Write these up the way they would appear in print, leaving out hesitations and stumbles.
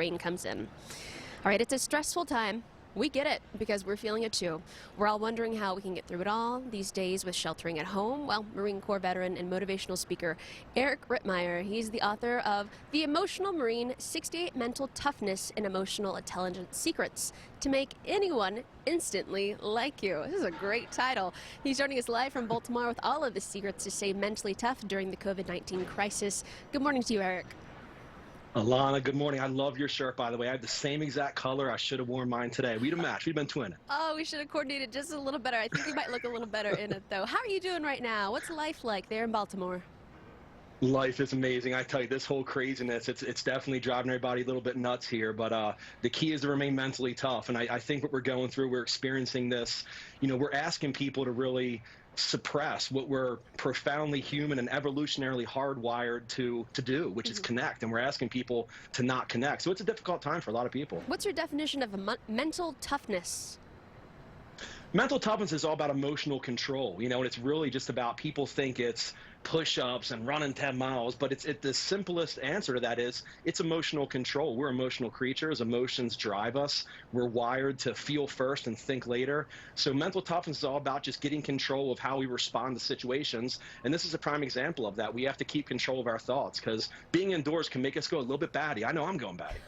rain comes in. All right, it's a stressful time. We get it because we're feeling it too. We're all wondering how we can get through it all these days with sheltering at home. Well, Marine Corps veteran and motivational speaker Eric Rittmeyer, he's the author of The Emotional Marine: 68 Mental Toughness and Emotional Intelligence Secrets to Make Anyone Instantly Like You. This is a great title. He's joining us live from Baltimore with all of the secrets to stay mentally tough during the COVID-19 crisis. Good morning to you, Eric. Alana, good morning. I love your shirt, by the way. I have the same exact color. I should have worn mine today. We'd have matched. We'd have been twinning. Oh, we should have coordinated just a little better. I think we might look a little better in it, though. How are you doing right now? What's life like there in Baltimore? Life is amazing. I tell you, this whole craziness, it's definitely driving everybody a little bit nuts here. But the key is to remain mentally tough. And I think what we're going through, we're experiencing this, we're asking people to really suppress what we're profoundly human and evolutionarily hardwired to do, which is connect. And we're asking people to not connect. So it's a difficult time for a lot of people. What's your definition of mental toughness? Mental toughness is all about emotional control, and it's really just about, people think it's push-ups and running 10 miles, but the simplest answer to that is it's emotional control. We're emotional creatures. Emotions drive us. We're wired to feel first and think later. So mental toughness is all about just getting control of how we respond to situations. And this is a prime example of that. We have to keep control of our thoughts because being indoors can make us go a little bit batty. I know I'm going batty.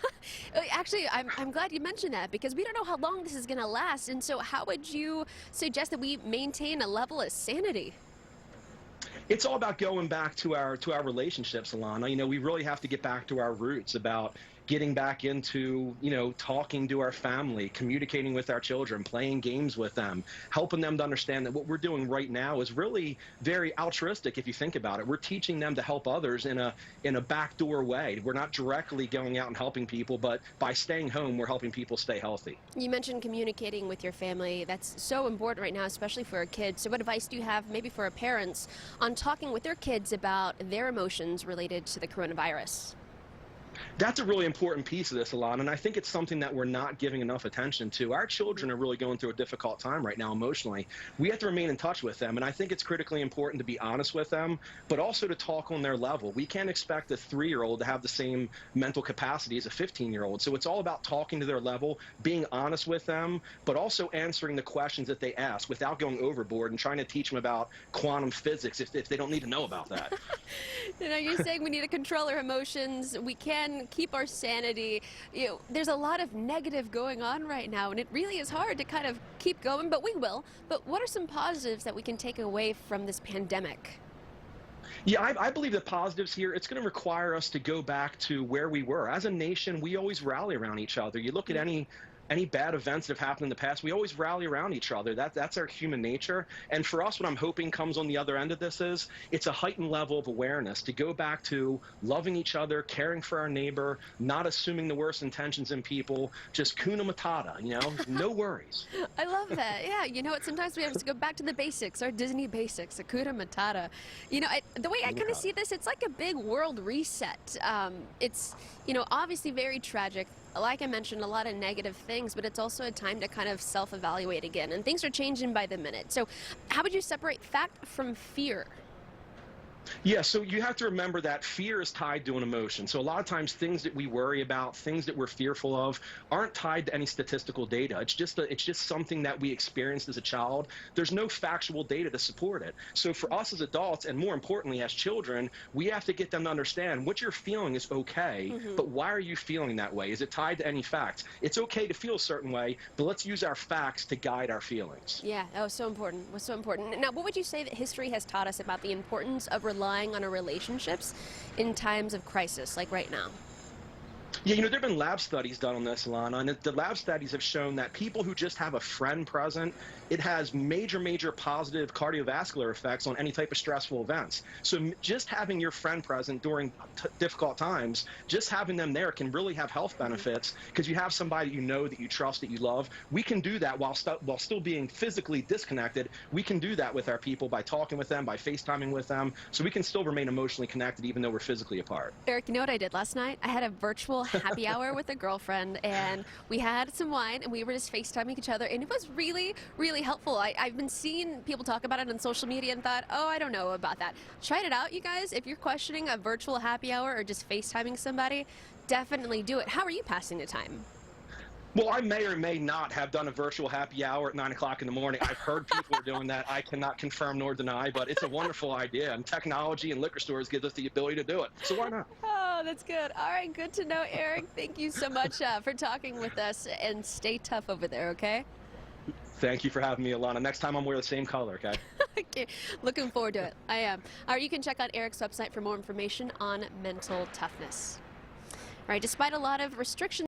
Actually, I'm glad you mentioned that because we don't know how long this is going to last. And so how would you suggest that we maintain a level of sanity? It's all about going back to our relationships, Alana. We really have to get back to our roots about getting back into, talking to our family, communicating with our children, playing games with them, helping them to understand that what we're doing right now is really very altruistic if you think about it. We're teaching them to help others in a backdoor way. We're not directly going out and helping people, but by staying home, we're helping people stay healthy. You mentioned communicating with your family. That's so important right now, especially for our kids. So what advice do you have maybe for our parents on talking with their kids about their emotions related to the coronavirus? That's a really important piece of this, Alana, and I think it's something that we're not giving enough attention to. Our children are really going through a difficult time right now emotionally. We have to remain in touch with them, and I think it's critically important to be honest with them, but also to talk on their level. We can't expect a 3-year-old to have the same mental capacity as a 15-year-old, so it's all about talking to their level, being honest with them, but also answering the questions that they ask without going overboard and trying to teach them about quantum physics if they don't need to know about that. You're saying we need to control our emotions. We can keep our sanity. There's a lot of negative going on right now, and it really is hard to kind of keep going, but we will. But what are some positives that we can take away from this pandemic? Yeah, I believe the positives here, it's going to require us to go back to where we were. As a nation, we always rally around each other. You look at any bad events that have happened in the past, we always rally around each other. That's our human nature. And for us, what I'm hoping comes on the other end of this is it's a heightened level of awareness to go back to loving each other, caring for our neighbor, not assuming the worst intentions in people, just kuna matata, no worries. I love that. Yeah, sometimes we have to go back to the basics, our Disney basics, Hakuna Matata. The way I kind of see this, it's like a big world reset. It's, obviously very tragic. Like I mentioned, a lot of negative things, but it's also a time to kind of self-evaluate again. And things are changing by the minute. So how would you separate fact from fear? Yeah, so you have to remember that fear is tied to an emotion. So a lot of times things that we worry about, things that we're fearful of, aren't tied to any statistical data. It's just something that we experienced as a child. There's no factual data to support it. So for us as adults, and more importantly as children, we have to get them to understand what you're feeling is okay, but why are you feeling that way? Is it tied to any facts? It's okay to feel a certain way, but let's use our facts to guide our feelings. Yeah, that was so important. It was so important. Now, what would you say that history has taught us about the importance of relying on our relationships in times of crisis, like right now? Yeah, there have been lab studies done on this, Alana, and the lab studies have shown that people who just have a friend present, it has major positive cardiovascular effects on any type of stressful events. So just having your friend present during difficult times, just having them there can really have health benefits because you have somebody that you trust, that you love. We can do that while still being physically disconnected. We can do that with our people by talking with them, by FaceTiming with them, so we can still remain emotionally connected even though we're physically apart. Eric, you know what I did last night? I had a virtual happy hour with a girlfriend, and we had some wine, and we were just FaceTiming each other, and it was really helpful. I've been seeing people talk about it on social media and thought, oh, I don't know about that. Tried it out, you guys. If you're questioning a virtual happy hour or just FaceTiming somebody, definitely do it. How are you passing the time? Well, I may or may not have done a virtual happy hour at 9 o'clock in the morning. I've heard people are doing that. I cannot confirm nor deny, but it's a wonderful idea. And technology and liquor stores give us the ability to do it. So why not? Oh, that's good. All right, good to know, Eric. Thank you so much for talking with us, and stay tough over there, okay? Thank you for having me, Alana. Next time I'm wear the same color, okay? Okay, looking forward to it. I am. All right, you can check out Eric's website for more information on mental toughness. All right, despite a lot of restrictions